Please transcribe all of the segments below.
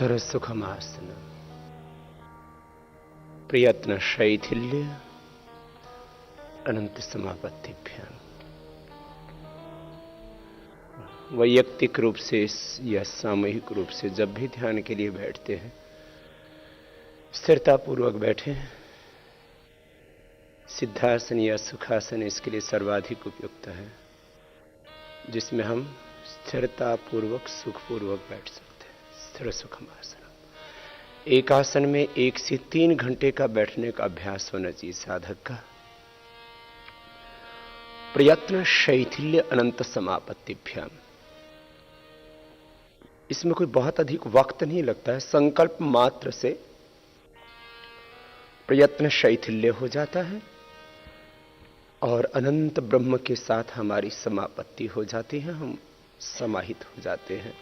स्थिर सुखमासन प्रयत्न शैथिल्य अनंत समापत्तिभ्याम। वैयक्तिक रूप से या सामूहिक रूप से जब भी ध्यान के लिए बैठते हैं, स्थिरता पूर्वक बैठें। सिद्धासन या सुखासन इसके लिए सर्वाधिक उपयुक्त है, जिसमें हम स्थिरता पूर्वक सुखपूर्वक बैठ सकते हैं। स्थिर सुखमासन। एक आसन में 1 से 3 घंटे का बैठने का अभ्यास होना चाहिए साधक का। प्रयत्न शैथिल्य अनंत समापत्तिभ्याम। इसमें कोई बहुत अधिक वक्त नहीं लगता है, संकल्प मात्र से प्रयत्न शैथिल्य हो जाता है और अनंत ब्रह्म के साथ हमारी समापत्ति हो जाती है, हम समाहित हो जाते हैं।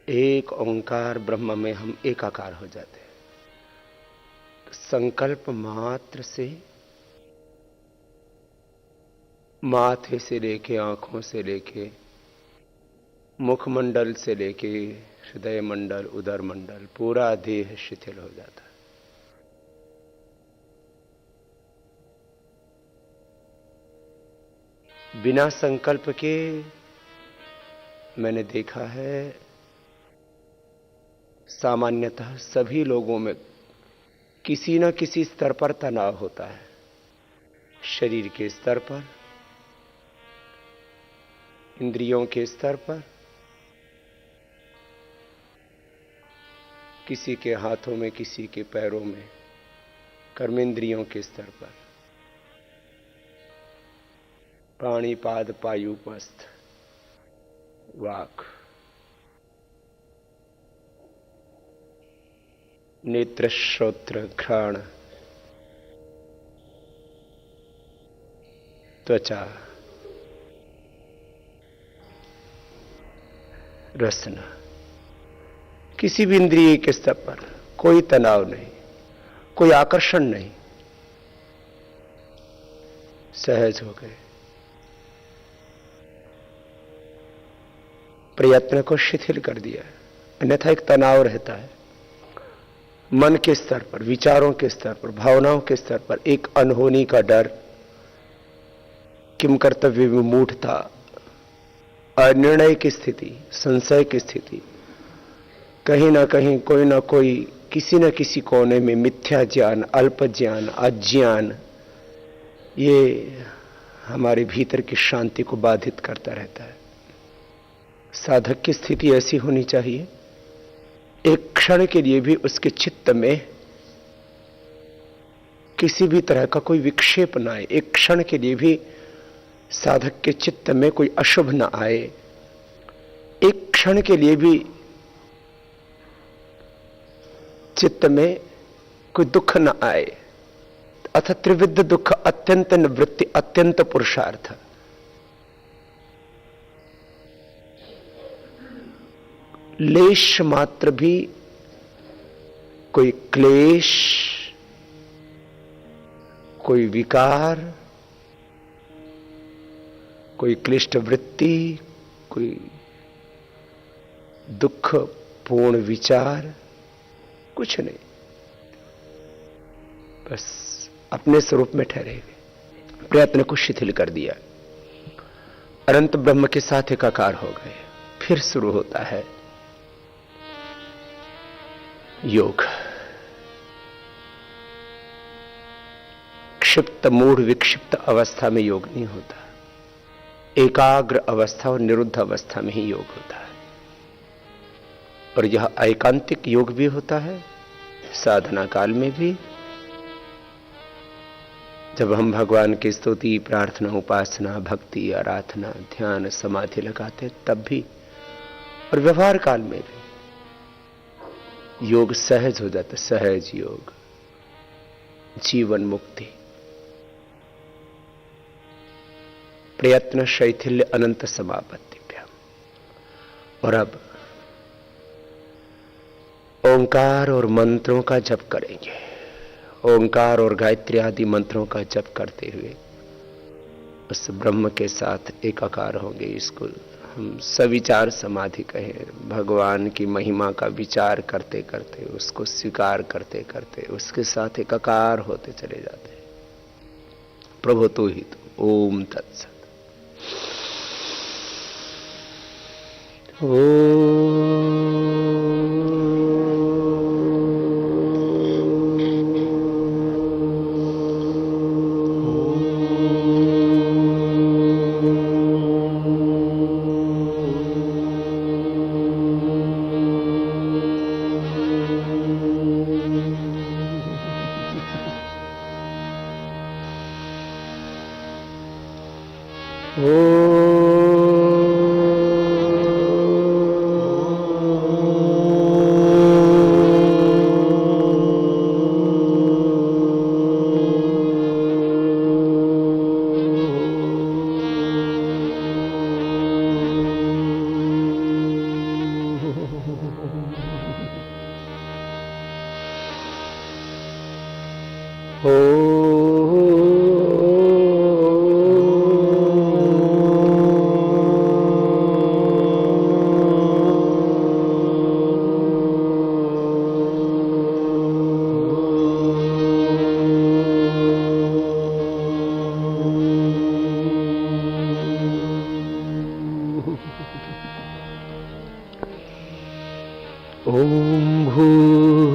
एक ओंकार ब्रह्म में हम एकाकार हो जाते हैं। संकल्प मात्र से माथे से लेके, आंखों से लेके, मुखमंडल से लेके हृदय मंडल, उदर मंडल, पूरा देह शिथिल हो जाता है। बिना संकल्प के मैंने देखा है सामान्यतः सभी लोगों में किसी न किसी स्तर पर तनाव होता है। शरीर के स्तर पर, इंद्रियों के स्तर पर, किसी के हाथों में, किसी के पैरों में, कर्मेंद्रियों के स्तर पर, पाणिपाद पायुपस्थ, वाक, नेत्र श्रोत्र घ्राण, त्वचा, रसना, किसी भी इंद्रिय के स्तर पर कोई तनाव नहीं, कोई आकर्षण नहीं, सहज हो गए। प्रयत्न को शिथिल कर दिया, अन्यथा एक तनाव रहता है। मन के स्तर पर, विचारों के स्तर पर, भावनाओं के स्तर पर एक अनहोनी का डर, किम कर्तव्य विमूढ़ता, अनिर्णय की स्थिति, संशय की स्थिति, कहीं ना कहीं कोई ना कोई, किसी न किसी कोने में मिथ्या ज्ञान, अल्प ज्ञान, अज्ञान, ये हमारे भीतर की शांति को बाधित करता रहता है। साधक की स्थिति ऐसी होनी चाहिए, एक क्षण के लिए भी उसके चित्त में किसी भी तरह का कोई विक्षेप ना आए। एक क्षण के लिए भी साधक के चित्त में कोई अशुभ ना आए। एक क्षण के लिए भी चित्त में कोई दुख न आए। अथ त्रिविध दुख अत्यंत निवृत्ति, अत्यंत पुरुषार्थ। लेश मात्र भी कोई क्लेश, कोई विकार, कोई क्लिष्ट वृत्ति, कोई दुख पूर्ण विचार, कुछ नहीं, बस अपने स्वरूप में ठहरे हुए। प्रयत्न को शिथिल कर दिया, अनंत ब्रह्म के साथ एकाकार हो गए। फिर शुरू होता है योग। क्षिप्त मूढ़ विक्षिप्त अवस्था में योग नहीं होता, एकाग्र अवस्था और निरुद्ध अवस्था में ही योग होता है। और यह एकांतिक योग भी होता है, साधना काल में भी, जब हम भगवान की स्तुति, प्रार्थना, उपासना, भक्ति, आराधना, ध्यान, समाधि लगाते तब भी, और व्यवहार काल में भी योग सहज हो जाता। सहज योग, जीवन मुक्ति। प्रयत्न शैथिल्य अनंत समापत्तिभ्याम। और अब ओंकार और मंत्रों का जप करेंगे। ओंकार और गायत्री आदि मंत्रों का जप करते हुए उस ब्रह्म के साथ एकाकार होंगे। इसको हम सविचार समाधि कहें, भगवान की महिमा का विचार करते करते, उसको स्वीकार करते करते उसके साथ एकाकार होते चले जाते हैं। प्रभु तू ही तू। ओम तत्सत।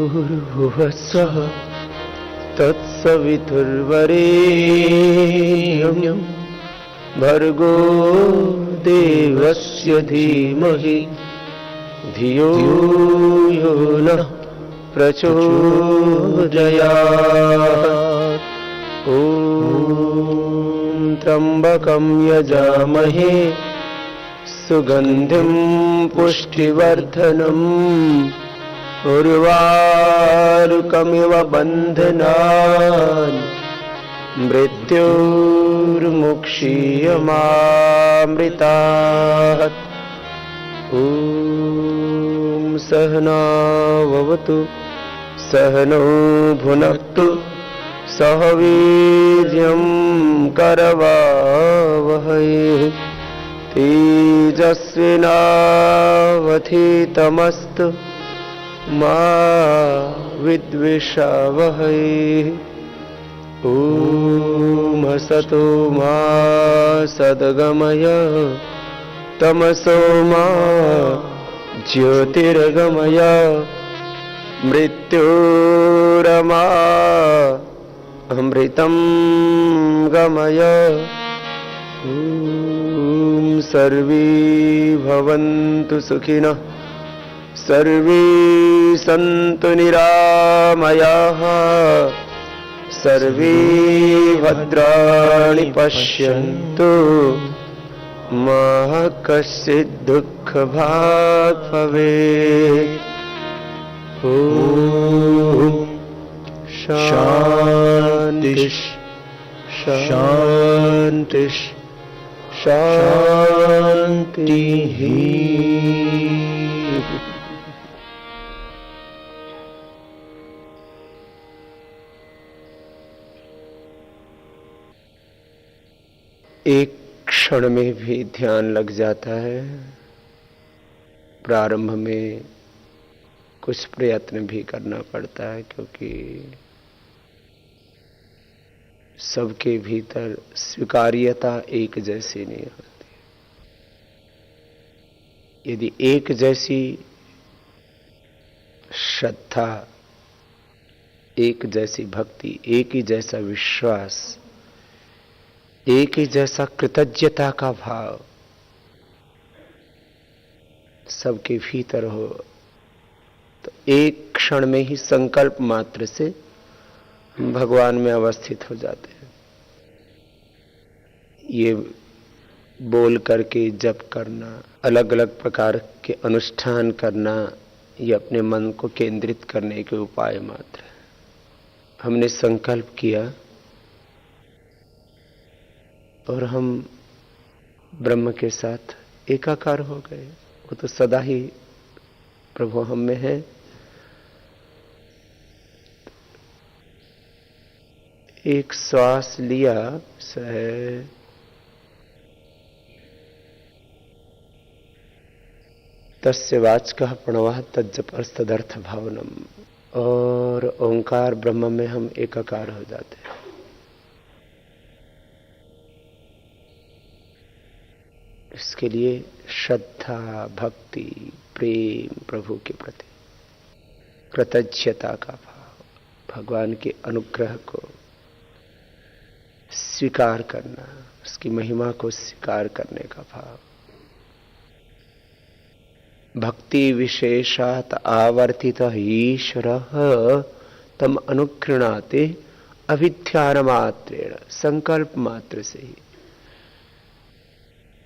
भूर्भुवस्सुः तत्सवितुर्वरेण्यं भर्गो देवस्य धीमहि धियो यो नः प्रचोदयात्। ॐ त्र्यम्बकं यजामहे सुगन्धिं पुष्टिवर्धनम् उर्वारुकमिव बन्धनान् मृत्योर्मुक्षीयमामृतात्। ॐ सहना भवतु सहनौ भुनक्तु सह वीर्यं करवावहै तेजस्विनावधीतमस्तु मा विद्विषावहै। ॐ असतो मा सद्गमय तमसो मा ज्योतिर्गमय मृत्योरमा अमृतं गमय। ॐ सर्वे भवन्तु सुखिनः सर्वे सन्तु निरामयाः सर्वे भद्राणि पश्यन्तु मा कश्चित् दुःखभाग् भवेत्। ॐ शान्तिः शान्तिः शान्तिः। एक क्षण में भी ध्यान लग जाता है। प्रारंभ में कुछ प्रयत्न भी करना पड़ता है, क्योंकि सबके भीतर स्वीकार्यता एक जैसी नहीं होती। यदि एक जैसी श्रद्धा, एक जैसी भक्ति, एक ही जैसा विश्वास, एक ही जैसा कृतज्ञता का भाव सबके भीतर हो, तो एक क्षण में ही संकल्प मात्र से भगवान में अवस्थित हो जाते हैं। ये बोल करके जप करना, अलग अलग प्रकार के अनुष्ठान करना, ये अपने मन को केंद्रित करने के उपाय मात्र है। हमने संकल्प किया और हम ब्रह्म के साथ एकाकार हो गए। वो तो सदा ही प्रभु हम में है। एक श्वास लिया, सह तस्य वाचकः प्रणवः तज्जपस्तदर्थ भावनम। और ओंकार ब्रह्म में हम एकाकार हो जाते हैं। इसके लिए श्रद्धा, भक्ति, प्रेम, प्रभु के प्रति कृतज्ञता का भाव, भगवान के अनुग्रह को स्वीकार करना, उसकी महिमा को स्वीकार करने का भाव। भक्ति विशेषात आवर्तित ईश्वरः तम अनुगृणाते अविद्यान मात्रेण, संकल्प मात्र से ही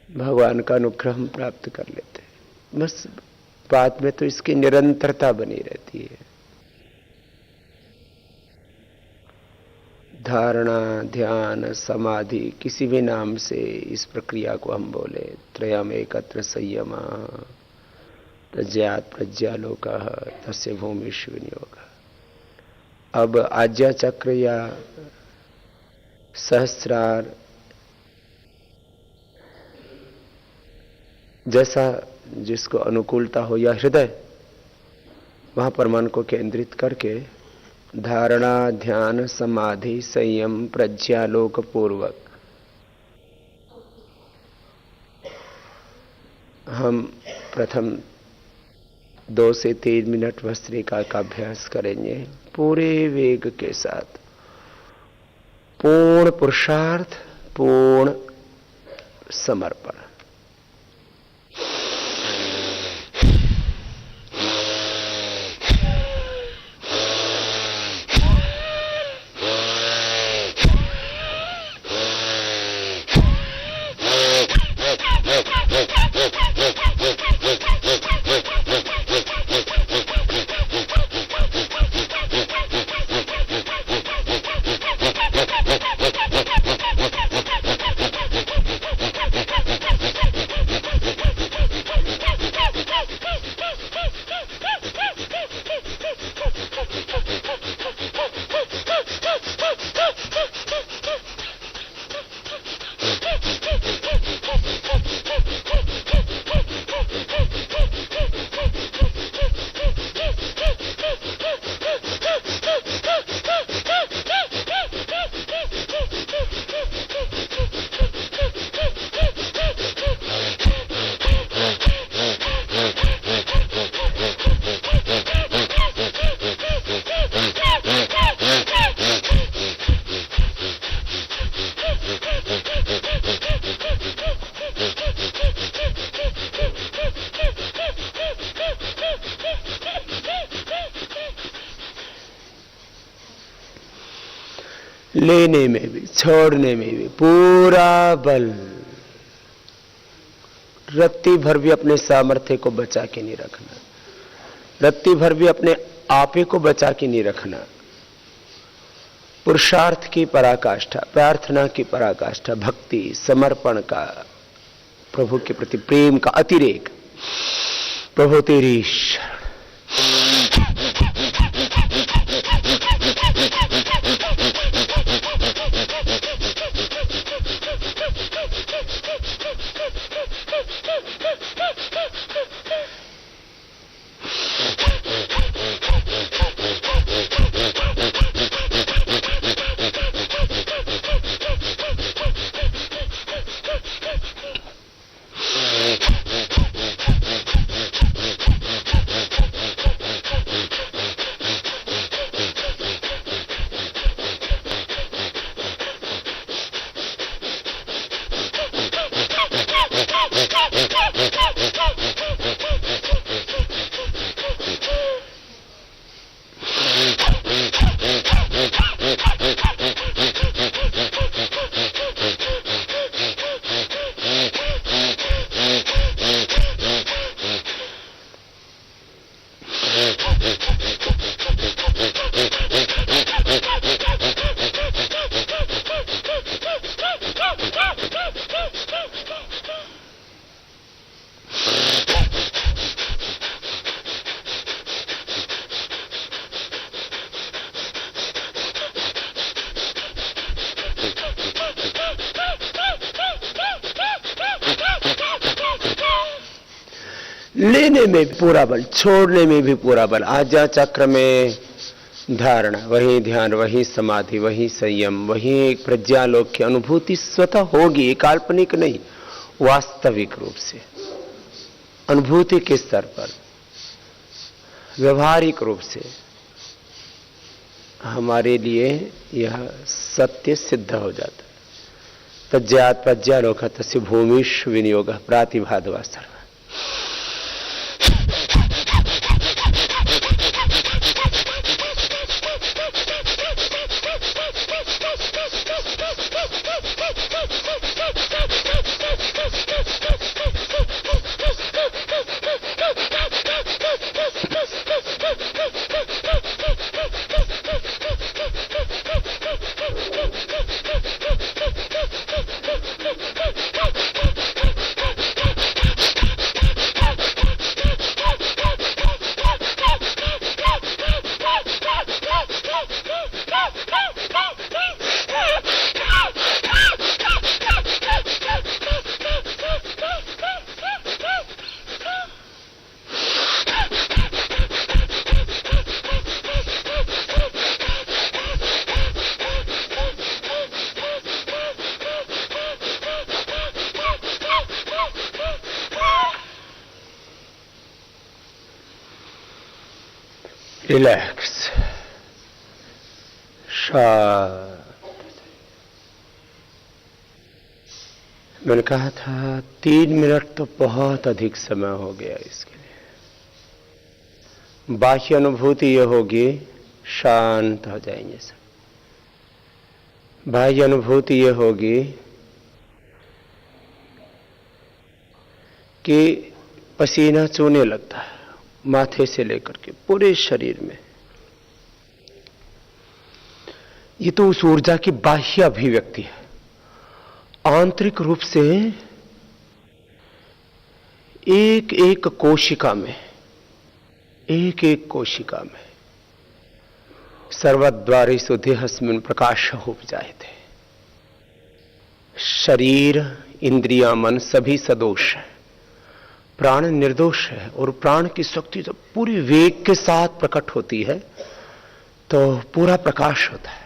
भगवान का अनुग्रह हम प्राप्त कर लेते हैं। बस बाद में तो इसकी निरंतरता बनी रहती है। धारणा, ध्यान, समाधि, किसी भी नाम से इस प्रक्रिया को हम बोले, त्रयम एकत्र संयम प्रज्ञात प्रज्ञालोकः तस्य भूमिषु विनियोगः। अब आज्ञा चक्र या सहस्रार जैसा जिसको अनुकूलता हो, या हृदय, वहां पर मन को केंद्रित करके धारणा, ध्यान, समाधि, संयम, प्रज्ञालोक पूर्वक हम प्रथम 2 से 3 मिनट भस्त्रिका का अभ्यास करेंगे, पूरे वेग के साथ, पूर्ण पुरुषार्थ, पूर्ण समर्पण। लेने में भी, छोड़ने में भी पूरा बल। रत्ती भर भी अपने सामर्थ्य को बचा के नहीं रखना, रत्ती भर भी अपने आपे को बचा के नहीं रखना। पुरुषार्थ की पराकाष्ठा, प्रार्थना की पराकाष्ठा, भक्ति, समर्पण का, प्रभु के प्रति प्रेम का अतिरेक। प्रभु तेरी शरण। लेने में भी पूरा बल, छोड़ने में भी पूरा बल। आज्ञा चक्र में धारणा, वही ध्यान, वही समाधि, वही संयम, वही एक प्रज्ञालोक की अनुभूति स्वतः होगी, ये काल्पनिक नहीं, वास्तविक रूप से अनुभूति के स्तर पर व्यवहारिक रूप से हमारे लिए यह सत्य सिद्ध हो जाता है। तज्ज्ञात प्रज्ञालोक तस्य भूमिष्व विनियोग प्रातिभादवा सर्व। रिलैक्स, शांत। मैंने कहा था 3 मिनट तो बहुत अधिक समय हो गया इसके लिए। बाह्य अनुभूति यह होगी, शांत हो जाएंगे सब। बाह्य अनुभूति यह होगी कि पसीना चूने लगता है माथे से लेकर के पूरे शरीर में। ये तो उस ऊर्जा की बाह्य अभिव्यक्ति है। आंतरिक रूप से एक एक कोशिका में, एक एक कोशिका में सर्वद्वारेषु देहस्मिन् प्रकाशः उपजायते। शरीर, इंद्रियां, मन सभी सदोष है, प्राण निर्दोष है। और प्राण की शक्ति जब पूरी वेग के साथ प्रकट होती है तो पूरा प्रकाश होता है।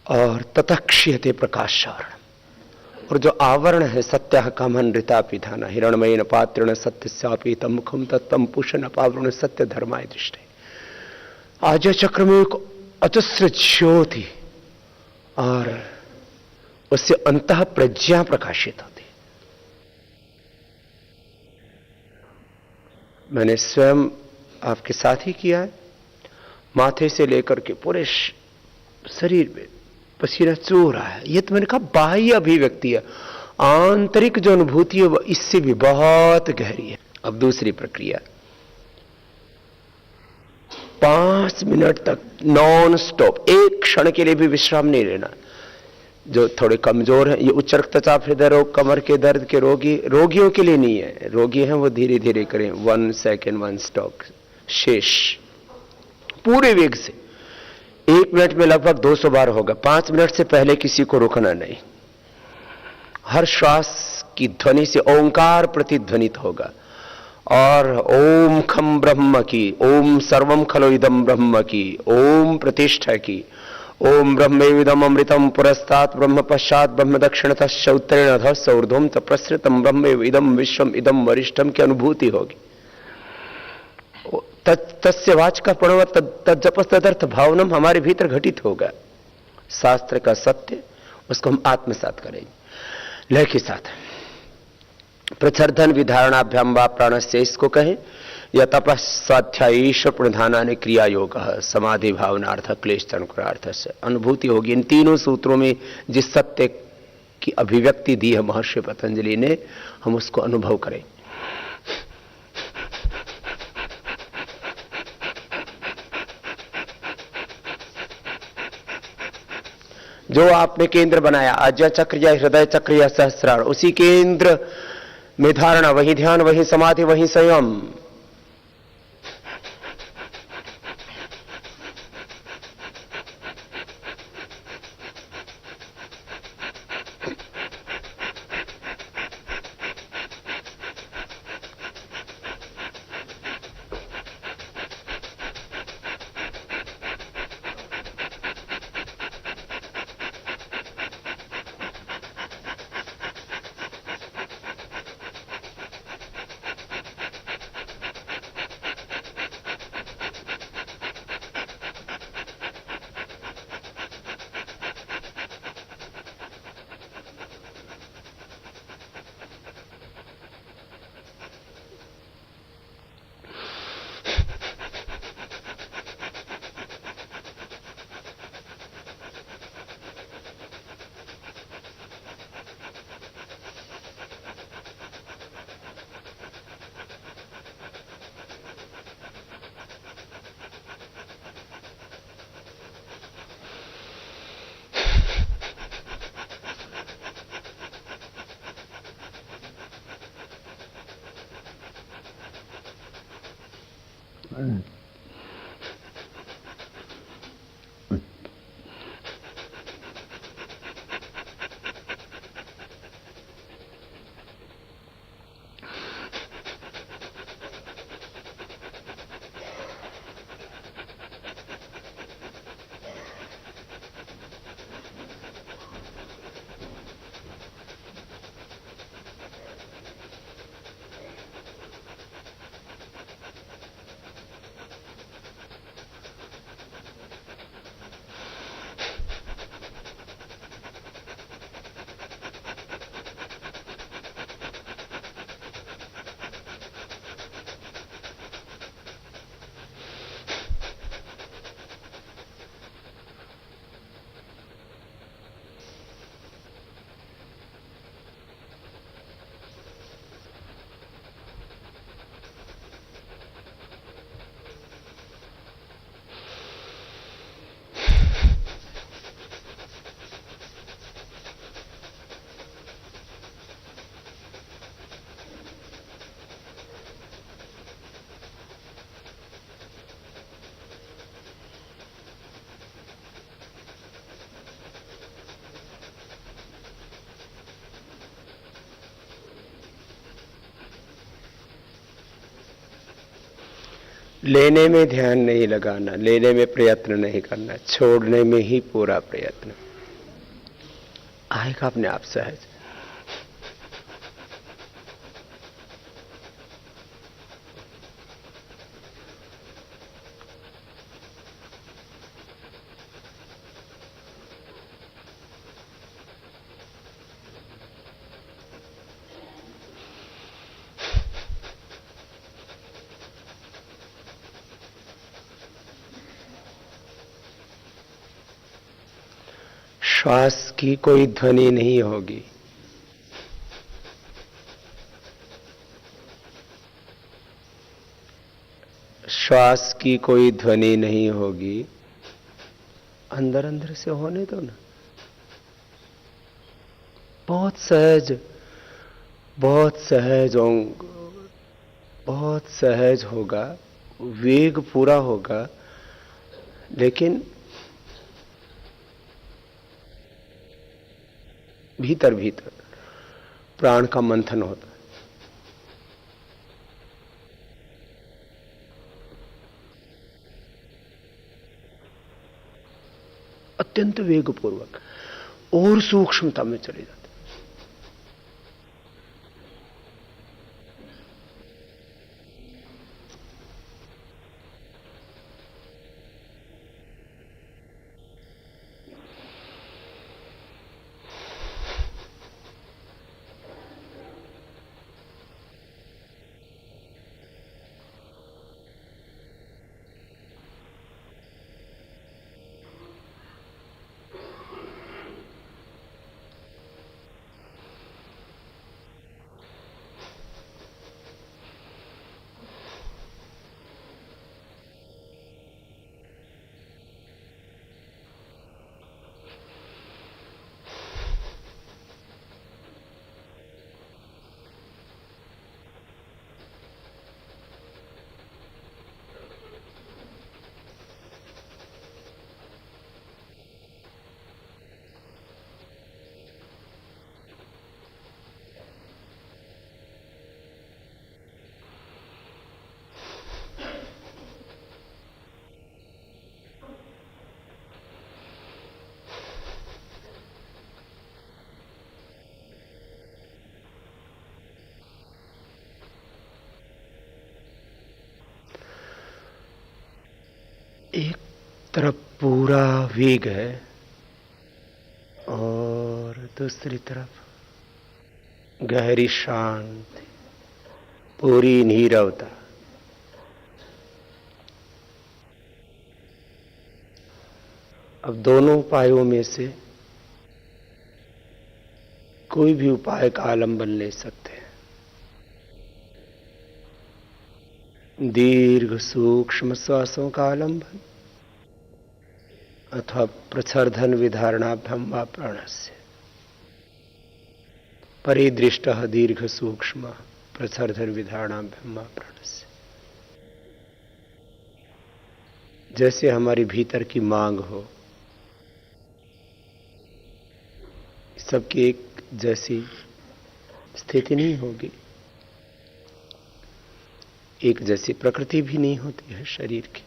और ततक्षीयते प्रकाशावरण, और जो आवरण है सत्य कामनृता पिधाना हिरणमयेन पात्रेण सत्यस्यापि तम मुखम तत्तम पुषण अपावरण सत्य धर्माय दृष्टि। आज्ञा चक्र में एक अजस्र ज्योति और उससे अंतः प्रज्ञा प्रकाशित होती। मैंने स्वयं आपके साथ ही किया है। माथे से लेकर के पूरे शरीर में पसीना चू रहा है। ये तो मैंने कहा बाह्य अभिव्यक्ति है। आंतरिक जो अनुभूति है वह इससे भी बहुत गहरी है। अब दूसरी प्रक्रिया, 5 मिनट तक नॉन स्टॉप, एक क्षण के लिए भी विश्राम नहीं लेना। जो थोड़े कमजोर हैं, ये उच्च रक्तचाप, हृदय रोग, कमर के दर्द के रोगियों के लिए नहीं है। रोगी हैं वो धीरे धीरे करें, 1 सेकेंड 1 स्टॉप, शेष पूरे वेग से। 1 मिनट में लगभग 200 बार होगा। 5 मिनट से पहले किसी को रुकना नहीं। हर श्वास की ध्वनि से ओंकार प्रतिध्वनित होगा। और ओम खम ब्रह्म की, ओम सर्वम खलो इदम ब्रह्म की, ओम प्रतिष्ठा की, ओम ब्रह्मेविदम अमृतम पुरस्तात् ब्रह्म पश्चात ब्रह्म दक्षिणतश्च उत्तरेण अधश्च ऊर्ध्वं च प्रसृतम ब्रह्मेविदम विश्वम इदम वरिष्ठम की अनुभूति होगी। तस्य वाचक प्रणव तज्जपस तदर्थ भावनम हमारे भीतर घटित होगा। शास्त्र का सत्य, उसको हम आत्मसात करेंगे। लय के साथ प्रचर्धन विधारणाभ्याम वा प्राणस्य, इसको कहें या तपस स्वाध्याय ईश्वर प्रधानानि क्रिया योग समाधि भावनार्थ क्लेश तनुकरार्थ से अनुभूति होगी। इन तीनों सूत्रों में जिस सत्य की अभिव्यक्ति दी है महर्षि पतंजलि ने, हम उसको अनुभव करें। जो आपने केंद्र बनाया, आज्ञा चक्र या हृदय चक्र या सहस्रार, उसी केंद्र में धारणा, वही ध्यान, वही समाधि, वही संयम। लेने में ध्यान नहीं लगाना, लेने में प्रयत्न नहीं करना, छोड़ने में ही पूरा प्रयत्न आएगा अपने आप सहज। श्वास की कोई ध्वनि नहीं होगी, श्वास की कोई ध्वनि नहीं होगी। अंदर अंदर से होने दो ना, बहुत सहज, बहुत सहज बहुत सहज होगा, वेग पूरा होगा, लेकिन भीतर भीतर प्राण का मंथन होता है। अत्यंत वेगपूर्वक और सूक्ष्मता में चले जाते। एक तरफ पूरा वेग है और दूसरी तरफ गहरी शांति, पूरी नीरवता। अब दोनों उपायों में से कोई भी उपाय का आलंबन ले सकते हैं। दीर्घ सूक्ष्म श्वासों का आलंबन अथवा प्रच्छर्दन विधारणाभ्याम वा प्राणस्य। परिदृष्टः दीर्घ सूक्ष्म प्रच्छर्दन विधारणाभ्याम वा प्राणस्य। जैसे हमारे भीतर की मांग हो, सबकी एक जैसी स्थिति नहीं होगी, एक जैसी प्रकृति भी नहीं होती है शरीर की।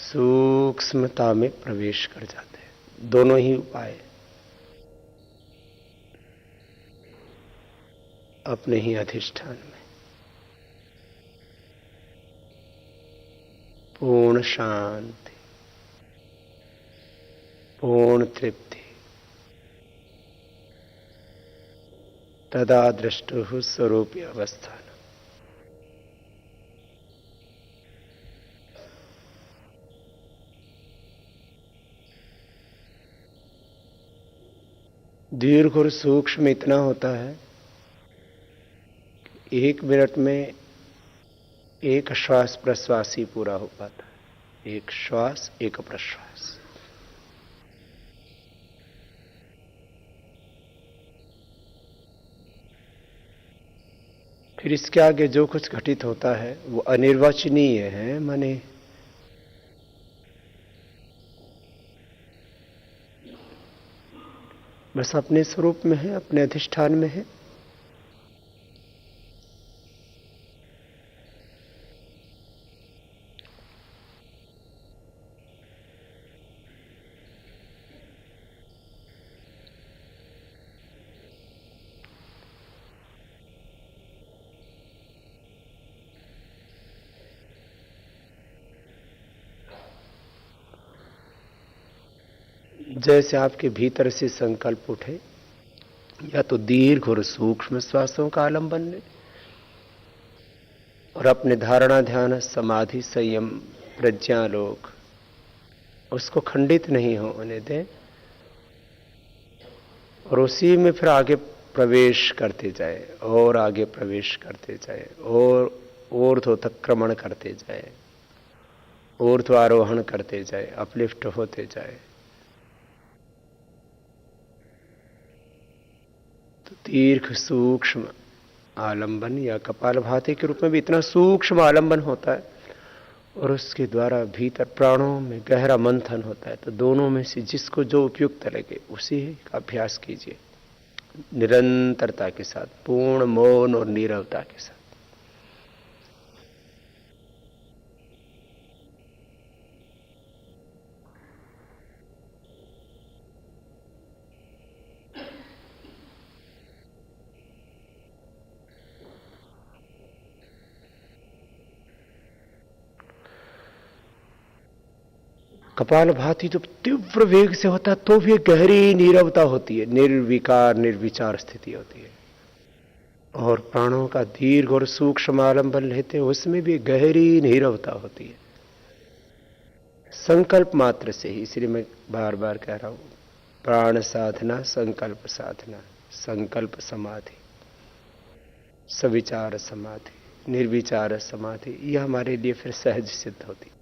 सूक्ष्मता में प्रवेश कर जाते हैं दोनों ही उपाय, अपने ही अधिष्ठान में पूर्ण शांति, पूर्ण तृप्ति, तदा दृष्टुः स्वरूपी अवस्थान। दीर्घ और सूक्ष्म इतना होता है, 1 मिनट में एक श्वास प्रश्वास ही पूरा हो पाता है। एक श्वास, एक प्रश्वास। फिर इसके आगे जो कुछ घटित होता है वो अनिर्वचनीय है, माने बस अपने स्वरूप में है, अपने अधिष्ठान में है। जैसे आपके भीतर से संकल्प उठे, या तो दीर्घ और सूक्ष्म श्वासों का आलंबन लें और अपने धारणा, ध्यान, समाधि, संयम, प्रज्ञालोक उसको खंडित नहीं होने दें और उसी में फिर आगे प्रवेश करते जाए और आगे प्रवेश करते जाए और ऊर्ध्वोत्क्रमण करते जाए, ऊर्ध्वारोहण करते जाए, अपलिफ्ट होते जाए। तो दीर्घ सूक्ष्म आलंबन या कपालभाति के रूप में भी इतना सूक्ष्म आलंबन होता है और उसके द्वारा भीतर प्राणों में गहरा मंथन होता है। तो दोनों में से जिसको जो उपयुक्त लगे उसी का अभ्यास कीजिए, निरंतरता के साथ, पूर्ण मौन और नीरवता के साथ। कपालभाति जब तीव्र वेग से होता है तो भी गहरी नीरवता होती है, निर्विकार निर्विचार स्थिति होती है। और प्राणों का दीर्घ और सूक्ष्म आलंबन लेते हैं, उसमें भी गहरी नीरवता होती है, संकल्प मात्र से ही। इसलिए मैं बार बार कह रहा हूं, प्राण साधना, संकल्प साधना, संकल्प समाधि, सविचार समाधि, निर्विचार समाधि, यह हमारे लिए फिर सहज सिद्ध होती है।